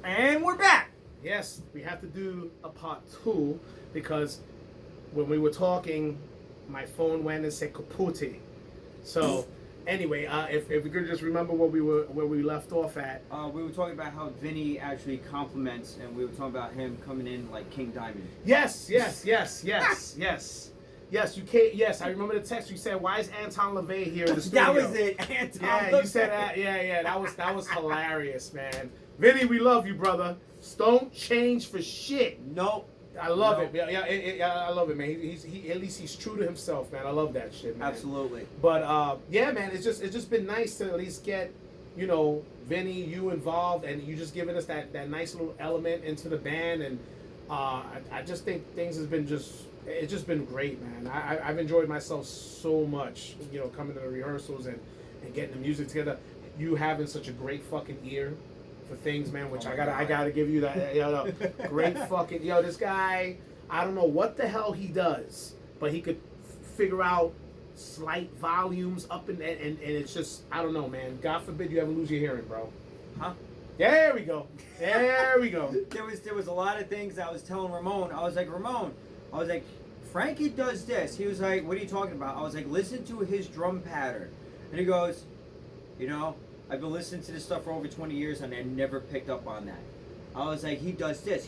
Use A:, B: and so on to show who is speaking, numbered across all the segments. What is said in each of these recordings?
A: And we're back.
B: Yes, we have to do a part 2 because when we were talking, my phone went and said kaput. So anyway, if we could just remember where we left off at.
A: We were talking about how Vinny actually compliments, and we were talking about him coming in like King Diamond.
B: Yes. Yes, you can't. Yes, I remember the text. You said, "Why is Anton LaVey here in the studio?"
A: That was it, Anton.
B: Yeah, you said that. Yeah. That was hilarious, man. Vinny, we love you, brother. Don't change for shit.
A: Nope.
B: I love it. Yeah, I love it, man. He at least he's true to himself, man. I love that shit, man.
A: Absolutely.
B: But yeah, man, it's just been nice to at least get, Vinny, you involved, and you just giving us that nice little element into the band, and I just think things has been it's just been great, man. I've enjoyed myself so much, coming to the rehearsals and getting the music together. You having such a great fucking ear for things, man, which I gotta give you that. Great fucking this guy. I don't know what the hell he does, but he could figure out slight volumes up and it's just, I don't know, man. God forbid you ever lose your hearing, bro.
A: Huh?
B: There we go. There we go.
A: There was a lot of things I was telling Ramon. I was like, Frankie does this. He was like, what are you talking about? I was like, listen to his drum pattern. And he goes, I've been listening to this stuff for over 20 years and I never picked up on that. I was like, he does this.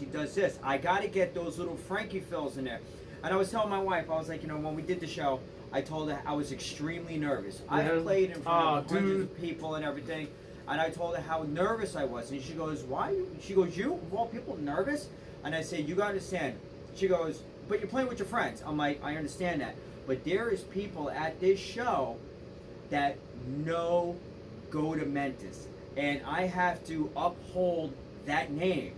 A: I got to get those little Frankie fills in there. And I was telling my wife, I was like, when we did the show, I told her I was extremely nervous. I've played in front of hundreds of people and everything. And I told her how nervous I was. And she goes, why? She goes, you, of all people, nervous? And I said, you got to understand. She goes, but you're playing with your friends. I'm like, I understand that. But there is people at this show that know Goatamentise. And I have to uphold that name.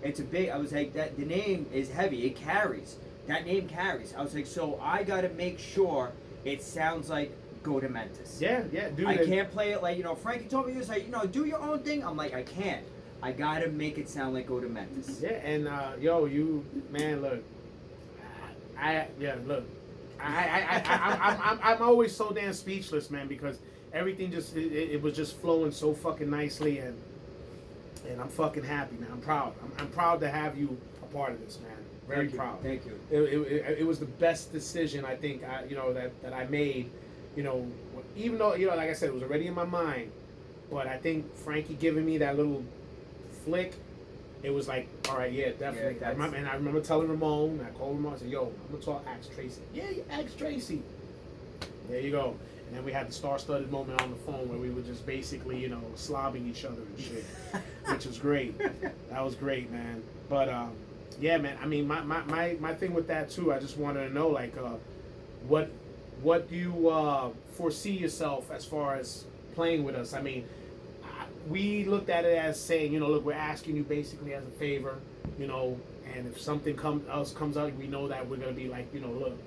A: It's a big, I was like, the name is heavy. It carries. That name carries. I was like, so I got to make sure it sounds like Goatamentise.
B: Yeah, dude.
A: I can't play it like, Frankie told me, he was like, do your own thing. I'm like, I can't. I got to make it sound like Goatamentise.
B: Yeah, and you, man, look. I'm always so damn speechless, man, because everything just it was just flowing so fucking nicely, and I'm fucking happy, man. I'm proud. I'm proud to have you a part of this, man. Very proud.
A: Thank you.
B: It was the best decision I think that I made. Even though like I said, it was already in my mind, but I think Frankie giving me that little flick. It was like, all right, yeah, definitely.
A: Yeah,
B: I remember telling Ramon, I called Ramon, I said, yo, I'm going to ask Tracy. Yeah, you ask Tracy. There you go. And then we had the star-studded moment on the phone where we were just basically, slobbing each other and shit, which was great. That was great, man. But, yeah, man, I mean, my thing with that, too, I just wanted to know, like, what do you foresee yourself as far as playing with us? I mean, we looked at it as saying, look, we're asking you basically as a favor, and if something else comes out, we know that we're going to be like, look,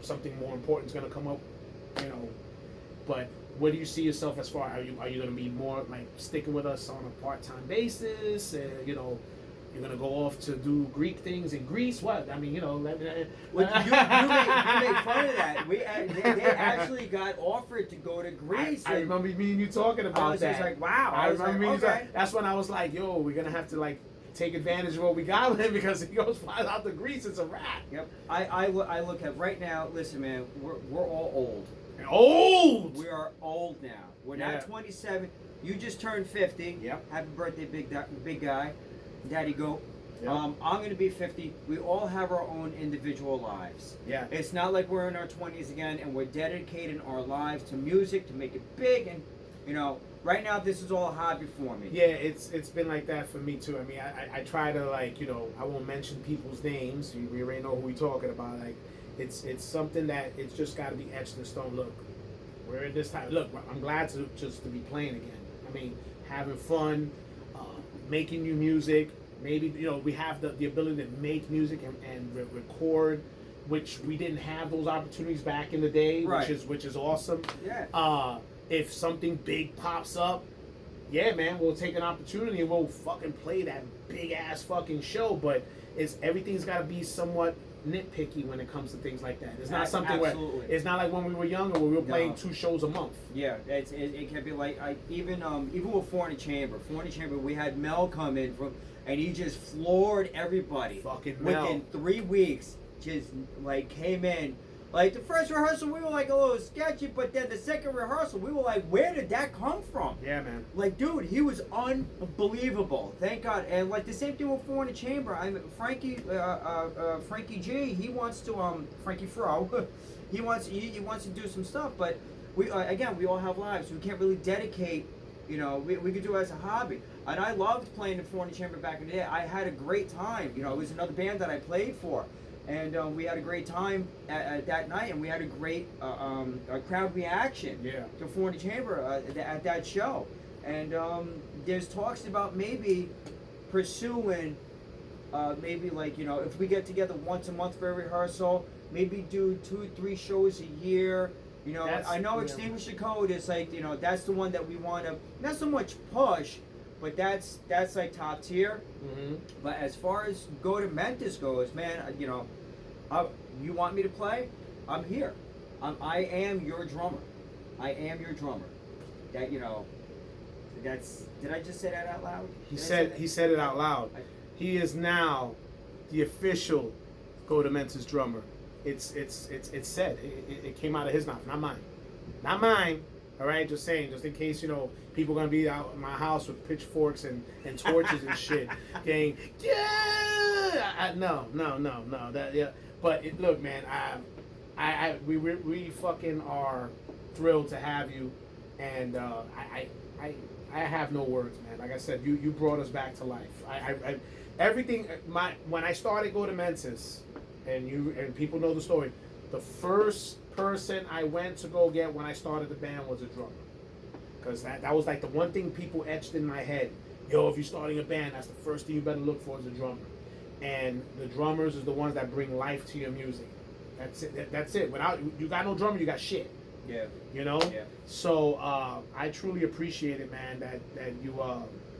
B: something more important is going to come up, But where do you see yourself as far? Are you going to be more like sticking with us on a part-time basis? You're going to go off to do Greek things in Greece? What? I mean,
A: Well, you make fun of that. They actually got offered to go to Greece.
B: I remember me and you talking about that.
A: I was like, wow.
B: I remember
A: okay.
B: That's when I was like, yo, we're going to have to like take advantage of what we got with him, because if he goes flies out to Greece, it's a wrap.
A: Yep. I look at right now, listen, man, we're all old.
B: Old!
A: We are old now. We're not 27. You just turned 50.
B: Yep.
A: Happy birthday, big guy. Daddy Goat.
B: Yep.
A: I'm going to be 50. We all have our own individual lives.
B: Yeah.
A: It's not like we're in our 20s again and we're dedicating our lives to music to make it big. And, right now this is all a hobby for me.
B: Yeah, it's been like that for me too. I mean, I try to like, I won't mention people's names. We already know who we're talking about. Like, it's something that it's just got to be etched in stone. Look, we're at this time. Look, I'm glad to be playing again. I mean, having fun, making new music. Maybe we have the ability to make music and record, which we didn't have those opportunities back in the day,
A: right.
B: which is awesome.
A: Yeah.
B: If something big pops up, yeah, man, we'll take an opportunity and we'll fucking play that big ass fucking show. But everything's got to be somewhat nitpicky when it comes to things like that. It's not
A: That's
B: something
A: absolutely.
B: where it's not like when we were younger where we were playing
A: No.
B: 2 shows a month.
A: Yeah, it can be like even with Four in the Chamber. We had Mel come in and he just floored everybody.
B: Fucking Mel.
A: Within 3 weeks, just like came in. Like the first rehearsal, we were like a little sketchy, but then the second rehearsal, we were like, where did that come from?
B: Yeah, man.
A: Like, dude, he was unbelievable. Thank God. And like the same thing with Four in the Chamber. Frankie G. He wants to Frankie Fro. he wants to do some stuff, but we again, we all have lives. We can't really dedicate. You know, we could do it as a hobby. And I loved playing in Four in the Chamber back in the day. I had a great time. You know, it was another band that I played for. And we had a great time at that night, and we had a great crowd reaction to Four in the Chamber at that show. And there's talks about maybe pursuing, maybe like, you know, if we get together once a month for a rehearsal, maybe do 2-3 shows a year. You know, I know Extinguish the Code is like, you know, that's the one that we want to, not so much push, but that's like top tier.
B: Mm-hmm.
A: But as far as Goatamentise goes, man, you know, you want me to play? I'm here. I am your drummer. I am your drummer. That, you know, did I just say that out loud?
B: He said it out loud. He is now the official Goatamentise drummer. It's said. It came out of his mouth, not mine. Not mine. All right, just saying, just in case, you know, people are gonna be out in my house with pitchforks and torches and shit, going, yeah, no, that, yeah. But look, man, we fucking are thrilled to have you, and I have no words, man. Like I said, you brought us back to life. Everything. When I started Goatamentise, and people know the story, the first person I went to go get when I started the band was a drummer, because that was like the one thing people etched in my head. Yo, if you're starting a band, that's the first thing you better look for is a drummer. And the drummers is the ones that bring life to your music. That's it. That's it. Without you got no drummer, you got shit.
A: Yeah.
B: You know. Yeah. So I truly appreciate it, man. That you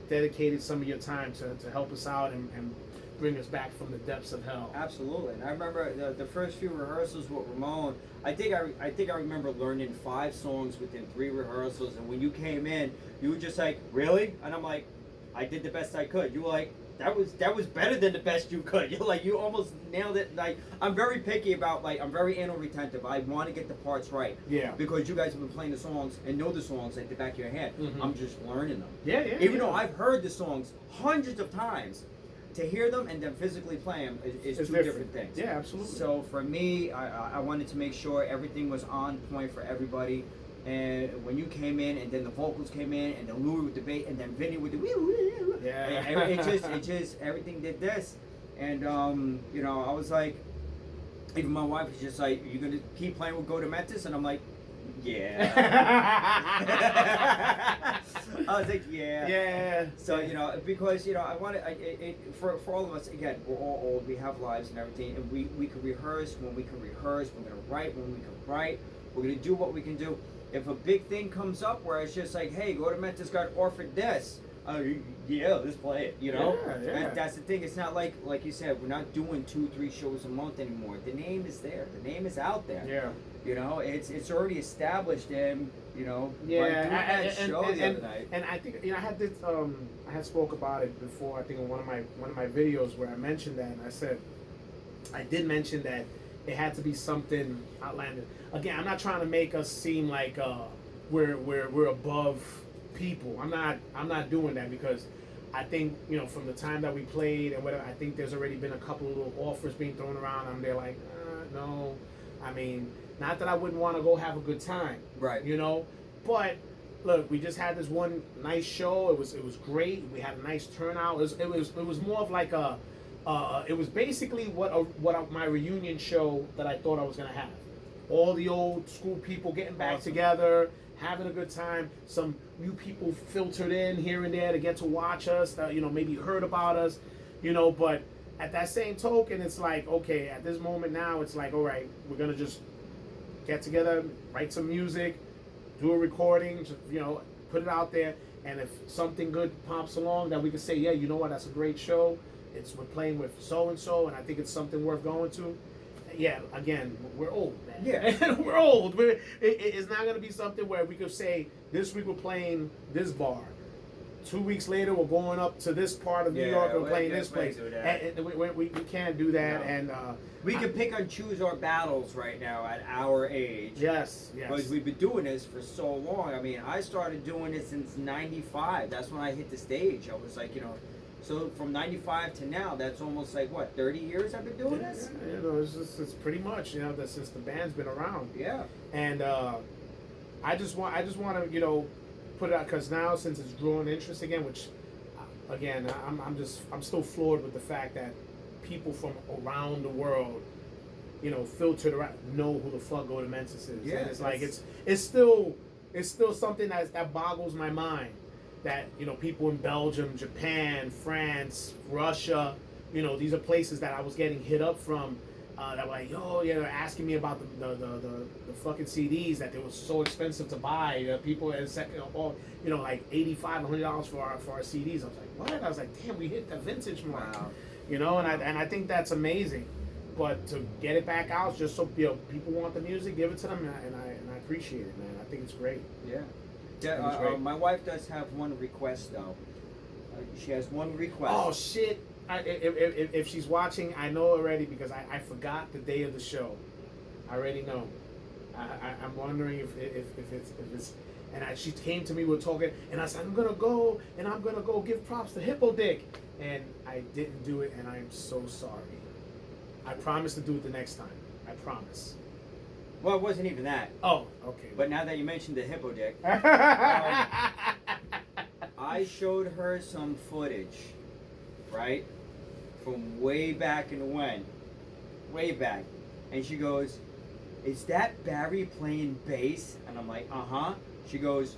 B: dedicated some of your time to help us out and bring us back from the depths of hell.
A: Absolutely. And I remember the first few rehearsals with Ramon. I think I remember learning 5 songs within 3 rehearsals. And when you came in, you were just like, really? And I'm like, I did the best I could. You were like, that was better than the best you could. You're like, you almost nailed it. Like, I'm very picky about, like, I'm very anal retentive. I want to get the parts right.
B: Yeah.
A: Because you guys have been playing the songs and know the songs like the back of your head.
B: Mm-hmm.
A: I'm just learning them.
B: Yeah.
A: Even though I've heard the songs hundreds of times, to hear them and then physically play them is 2 different things.
B: Yeah, absolutely.
A: So for me, I wanted to make sure everything was on point for everybody. And when you came in, and then the vocals came in, and then Louis with the bass, and then Vinny with the woo,
B: yeah,
A: it just everything did this, and you know, I was like, even my wife was just like, "You gonna keep playing with Goatamentise?" And I'm like, "Yeah." I was like, "Yeah."
B: Yeah.
A: So you know, because you know, I wanted for all of us. Again, we're all old. We have lives and everything, and we can rehearse when we can rehearse. We're gonna write when we can write. We're gonna do what we can do. If a big thing comes up where it's just like, hey, Goatamentise got offered this, yeah, let's play it, you know?
B: Yeah.
A: And that's the thing. It's not like you said, we're not doing 2-3 shows a month anymore. The name is there. The name is out there.
B: Yeah.
A: You know, it's already established, and you know,
B: yeah.
A: by doing that show the other night.
B: And I think, you know, I had this, I had spoke about it before. I think in one of my videos where I mentioned that, and I said, I did mention that it had to be something outlandish. Again, I'm not trying to make us seem like we're above people. I'm not doing that, because I think, you know, from the time that we played and whatever, I think there's already been a couple of little offers being thrown around. I'm there like, no. I mean, not that I wouldn't want to go have a good time,
A: Right.
B: You know, but look, we just had this one nice show. It was great. We had a nice turnout. It was more of like a. It was basically what my reunion show that I thought I was gonna have. All the old school people getting back together, having a good time. Some new people filtered in here and there to get to watch us. You know, maybe heard about us. You know, but at that same token, it's like, okay, at this moment now, it's like, all right, we're gonna just get together, write some music, do a recording, just, you know, put it out there, and if something good pops along, that we can say, yeah, you know what, that's a great show. We're playing with so and so, and I think it's something worth going to. yeah, again, we're old, man.
A: Yeah.
B: We're old. It's not going to be something where we could say, this week we're playing this bar. 2 weeks later, we're going up to this part of New York and we're playing this place. And we can't do that. No. And
A: we can pick and choose our battles right now at our age.
B: Yes.
A: Because we've been doing this for so long. I mean, I started doing it since '95. That's when I hit the stage. I was like, so from '95 to now, that's almost like, what, 30 years I've been doing this?
B: Yeah, it's pretty much, that since the band's been around.
A: Yeah.
B: And I just want to, put it out, because now since it's drawing interest again, which again I'm still floored with the fact that people from around the world, filtered around, know who the fuck Goatamentise is.
A: Yeah,
B: and it's like it's still something that boggles my mind that people in Belgium, Japan, France, Russia, these are places that I was getting hit up from. That were like, they're asking me about the fucking CDs that they were so expensive to buy. People at like $85, $100 for our CDs. I was like, what? I was like, damn, we hit the vintage mark.
A: Wow.
B: And I think that's amazing. But to get it back out, just so people want the music, give it to them, and I appreciate it, man. I think it's great.
A: Yeah. My wife does have one request though. She has one request.
B: Oh shit. If she's watching, I know already because I forgot the day of the show. I already know. I'm wondering if it's and she came to me, we're talking, and I said I'm gonna go give props to Hippo Dick, and I didn't do it, and I'm so sorry. I promise to do it the next time. I promise.
A: Well, it wasn't even that.
B: Oh, okay.
A: But now that you mentioned the Hippo Dick, I showed her some footage, right? From way back in when, way back, and she goes, "Is that Barry playing bass?" And I'm like, "Uh-huh." She goes,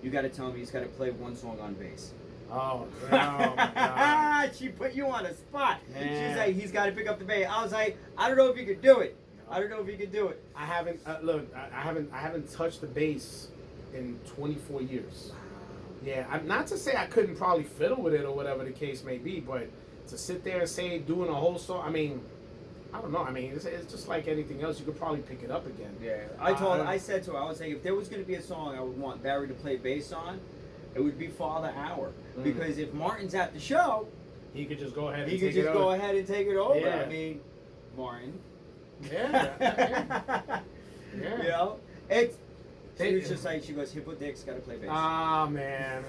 A: "You got to tell me he's got to play one song on bass."
B: Oh my God.
A: She put you on a spot.
B: Man.
A: She's like, "He's got to pick up the bass." I was like, "I don't know if you could do it. I don't know if you could do it."
B: I haven't I haven't touched the bass in 24 years. Yeah, not to say I couldn't probably fiddle with it or whatever the case may be, but to sit there and say doing a whole song, I mean, I don't know. I mean, it's just like anything else. You could probably pick it up again.
A: Yeah, I said to her, I was like, if there was going to be a song I would want Barry to play bass on, it would be Father Hour. Because if Martin's at the show,
B: he could just go ahead and
A: he
B: take
A: could
B: it
A: just go ahead and take it over.
B: Yeah.
A: I mean, Martin.
B: Yeah.
A: She was just like, she goes, Hippo Dick's got to play bass.
B: Ah, man.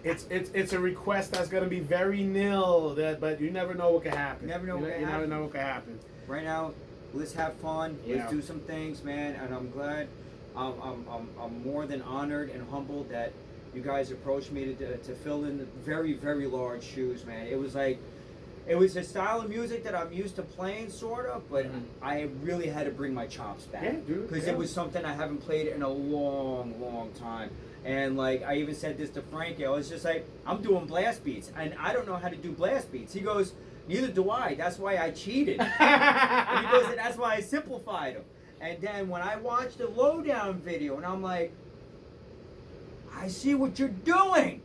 B: It's a request that's gonna be very nil, but you never know what could happen.
A: You never know what could happen. Right now, let's have fun.
B: Yeah.
A: Let's do some things, man. And I'm glad. I'm more than honored and humbled that you guys approached me to fill in the very, very large shoes, man. It was like, it was a style of music that I'm used to playing, sort of, but I really had to bring my chops back.
B: Yeah, dude.
A: Because it was something I haven't played in a long, long time. And like, I even said this to Frankie, I was just like, I'm doing blast beats, and I don't know how to do blast beats. He goes, neither do I. That's why I cheated. And he goes, and that's why I simplified them. And then when I watched the Lowdown video, and I'm like, I see what you're doing.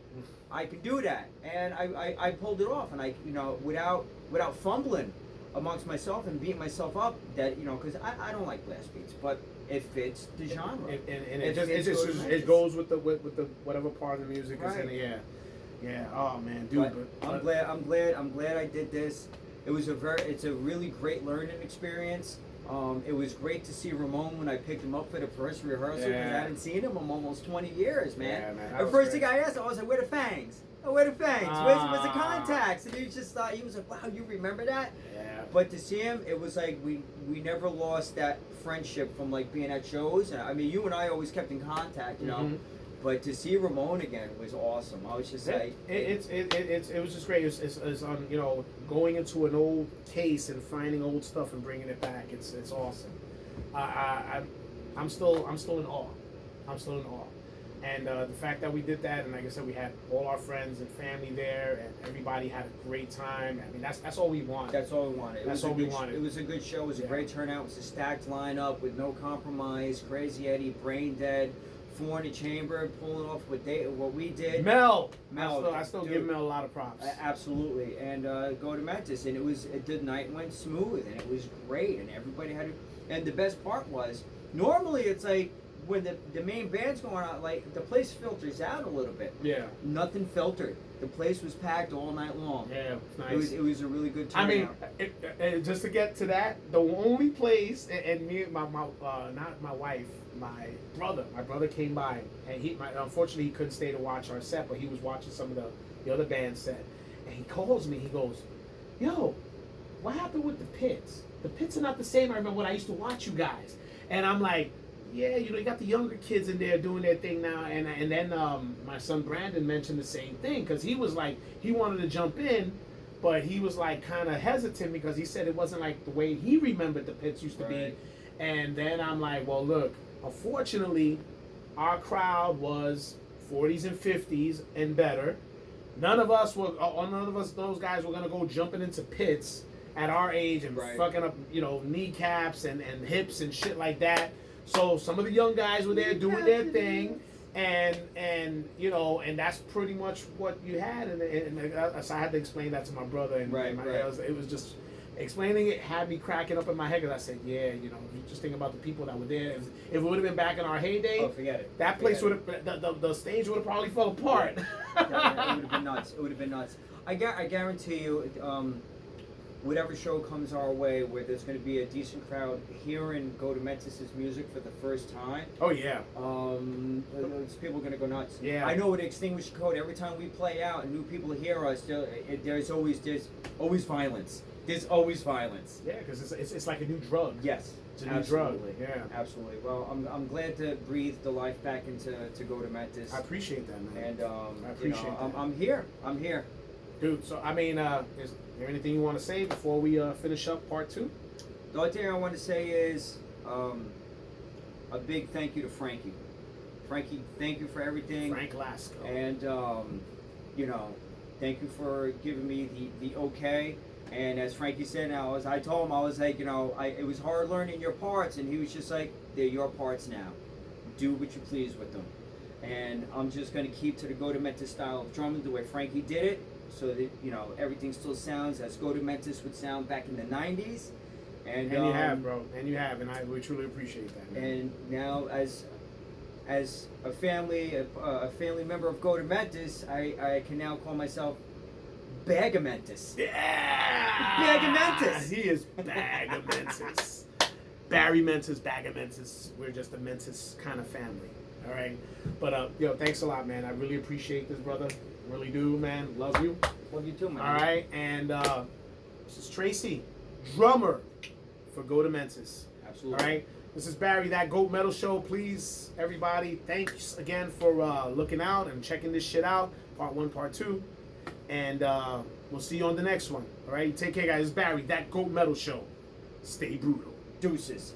A: I can do that. And I pulled it off, and I, without fumbling amongst myself and beating myself up, that, because I don't like blast beats, but it fits the genre.
B: And it goes with the whatever part of the music is in it. Yeah. Oh man, dude.
A: But I'm glad I did this. It's a really great learning experience. It was great to see Ramon when I picked him up for the first rehearsal, because I hadn't seen him in almost 20 years, man.
B: Yeah, man,
A: the first thing I asked him, I was like, "Where the fangs? Oh, where the fangs? Where's the contacts?" And he just thought, he was like, "Wow, you remember that?"
B: Yeah.
A: But to see him, it was like we never lost that friendship from like being at shows. I mean, you and I always kept in contact, you know. But to see Ramon again was awesome. I was just like,
B: it was just great. It's going into an old case and finding old stuff and bringing it back. It's awesome. I'm still in awe. I'm still in awe. And the fact that we did that, and like I said, we had all our friends and family there, and everybody had a great time. I mean, that's all we wanted.
A: That's all we wanted.
B: That's all we wanted.
A: It was a good show. It was a great turnout. It was a stacked lineup with no compromise. Crazy Eddie, Brain Dead, Four in the Chamber, pulling off what we did.
B: Mel.
A: Mel,
B: I still
A: dude.
B: give Mel a lot of props.
A: Absolutely, and Goatamentise, and the night went smooth, and it was great, and everybody had. And the best part was, normally it's like when the main band's going on, like the place filters out a little bit.
B: Yeah.
A: Nothing filtered. The place was packed all night long.
B: Yeah, it's nice.
A: It was a really good
B: I
A: turnout.
B: mean, just to get to that, the only place, and me, not my wife, my brother came by, and unfortunately he couldn't stay to watch our set, but he was watching some of the other band's set, and he calls me, he goes, "Yo, what happened with the pits? The pits are not the same. I remember when I used to watch you guys." And I'm like, "Yeah, you got the younger kids in there doing their thing now." And then my son Brandon mentioned the same thing, because he was like, he wanted to jump in, but he was like kind of hesitant because he said it wasn't like the way he remembered the pits used to be. And then I'm like, well, look, unfortunately, our crowd was 40s and 50s and better. None of us, those guys were gonna go jumping into pits at our age and fucking up, kneecaps and hips and shit like that. So some of the young guys were there doing their thing, and that's pretty much what you had. And so I had to explain that to my brother, and it was just explaining it had me cracking up in my head, because I said, yeah, if you just think about the people that were there. If it would have been back in our heyday,
A: forget it.
B: That place would have, the stage would have probably fell apart.
A: It would have been nuts. It would have been nuts. I guarantee you, whatever show comes our way where there's going to be a decent crowd hearing Goatamentise' music for the first time.
B: Oh yeah.
A: People are going to go nuts.
B: Yeah.
A: I know with Extinguished Code, every time we play out and new people hear us, there's always violence. There's always violence.
B: Yeah, because it's like a new drug.
A: Yes.
B: It's a new drug.
A: Yeah. Absolutely. Well, I'm glad to breathe the life back into Goatamentise.
B: I appreciate that, man.
A: And
B: I appreciate that.
A: I'm here.
B: Dude, so I mean, is there anything you want to say before we finish up part 2?
A: The only thing I want to say is a big thank you to Frankie. Frankie, thank you for everything.
B: Frank Lasco.
A: And thank you for giving me the okay. And as Frankie said, I told him, I was like, it was hard learning your parts, and he was just like, they're your parts now. Do what you please with them. And I'm just going to keep to the Goatamentise style of drumming, the way Frankie did it, so that everything still sounds as Goatamentise would sound back in the 90s. And
B: you have, bro, and you have, and we truly appreciate that, man.
A: And now, as a family member of Goatamentise, I can now call myself Bagamentise.
B: Yeah!
A: Bagamentise!
B: He is Bagamentise. Barry Mentis, Bagamentise. We're just a Mentis kind of family. All right? But, thanks a lot, man. I really appreciate this, brother. Really do, man. Love you.
A: Love you too, man.
B: All right? And this is Tracy, drummer for Goatamentise.
A: Absolutely.
B: All right? This is Barry, That Goat Metal Show. Please, everybody, thanks again for looking out and checking this shit out. Part 1, Part 2. And we'll see you on the next one. All right? Take care, guys. It's Barry, That Goat Metal Show. Stay brutal.
A: Deuces.